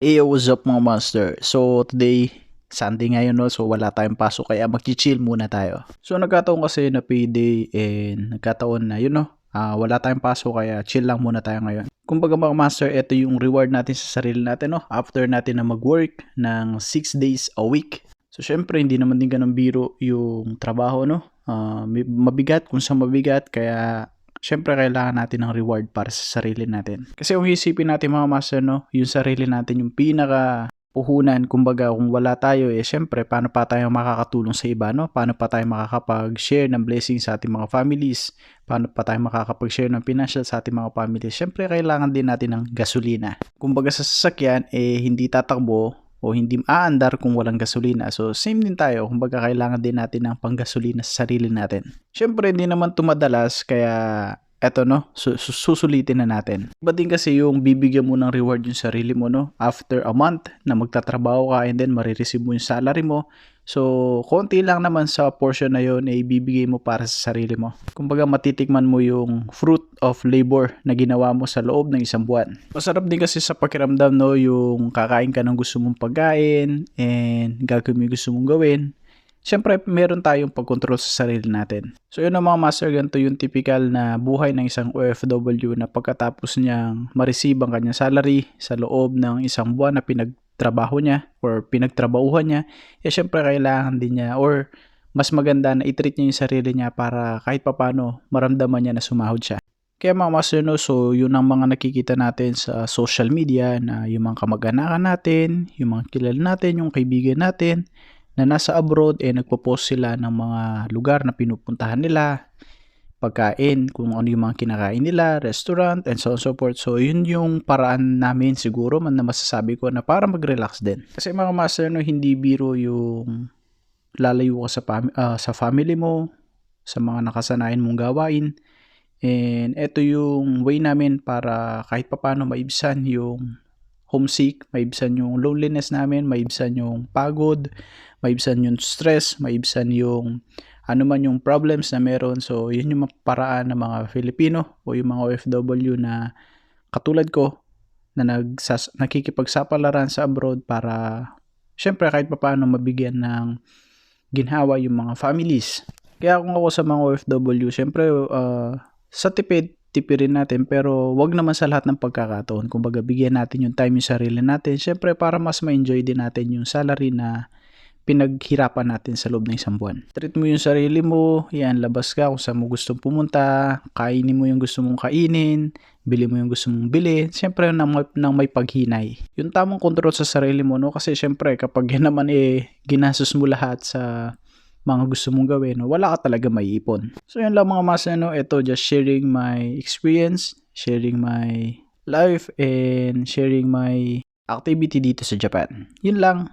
Hey, what's up mga master? So today, Sunday ngayon no, so wala tayong pasok kaya mag-chill muna tayo. So nagkataon kasi na payday and nagkataon na yun no, wala tayong pasok kaya chill lang muna tayo ngayon. Kumbaga mga master, ito yung reward natin sa sarili natin no, after natin na mag-work ng 6 days a week. So syempre hindi naman din ganun biro yung trabaho no, mabigat kung sa mabigat kaya syempre kailangan natin ng reward para sa sarili natin. Kasi kung isipin natin mga master, no, yung sarili natin yung pinaka puhunan, kumbaga kung wala tayo syempre paano pa tayo makakatulong sa iba, no? Paano pa tayo makakapag-share ng blessings sa ating mga families? Paano pa tayo makakapag-share ng financial sa ating mga families? Syempre kailangan din natin ng gasolina. Kumbaga sa sasakyan hindi tatakbo o hindi aandar kung walang gasolina. So, same din tayo. Kumbaga, kailangan din natin ng panggasolina sa sarili natin. Syempre, hindi naman tumadalas, kaya eto no, susulitin na natin. Iba din kasi yung bibigyan mo ng reward yung sarili mo no, after a month na magtatrabaho ka and then marireceive mo yung salary mo. So, konti lang naman sa portion na yun ibibigay mo para sa sarili mo. Kumbaga, matitikman mo yung fruit of labor na ginawa mo sa loob ng isang buwan. Masarap din kasi sa pakiramdam no, yung kakain ka ng gusto mong pagkain and gagawin mo yung gusto mong gawin. Siyempre, meron tayong pagkontrol sa sarili natin. So, yun ang mga master, ganito yung typical na buhay ng isang OFW na pagkatapos niyang ma-receive ang kanyang salary sa loob ng isang buwan na pinagtrabaho niya or pinagtrabahuhan niya, siyempre kailangan din niya or mas maganda na i-treat niya yung sarili niya para kahit papano maramdaman niya na sumahod siya. Kaya mga master, no, so yun ang mga nakikita natin sa social media na yung mga kamag-anakan natin, yung mga kilala natin, yung kaibigan natin, na nasa abroad nagpo-post sila ng mga lugar na pinupuntahan nila, pagkain, kung ano yung mga kinakain nila, restaurant, and so on so forth. So, yun yung paraan namin siguro man na masasabi ko na para mag-relax din. Kasi mga master, no, hindi biro yung lalayo ka sa family mo, sa mga nakasanayan mong gawain. And ito yung way namin para kahit papano maibsan yung homesick, maibsan yung loneliness namin, maibsan yung pagod, maibsan yung stress, maibsan yung ano man yung problems na meron. So, yun yung paraan ng mga Filipino o yung mga OFW na katulad ko na nakikipagsapalaran sa abroad para syempre kahit papaano mabigyan ng ginhawa yung mga families. Kaya kung ako sa mga OFW, syempre sa tipirin natin pero wag naman sa lahat ng pagkakataon. Kumbaga bigyan natin yung time yung sarili natin. Syempre para mas ma-enjoy din natin yung salary na pinaghirapan natin sa loob ng isang buwan. Treat mo yung sarili mo, yan, labas ka kung saan mo gustong pumunta, kainin mo yung gusto mong kainin, bili mo yung gusto mong bili, syempre nang may paghinay. Yung tamang kontrol sa sarili mo, no? Kasi syempre kapag yan naman ginastos mo lahat sa mga gusto mong gawin, no? Wala ka talaga maiipon. So yun lang mga masa, no? Ito just sharing my experience, sharing my life, and sharing my activity dito sa Japan. Yun lang.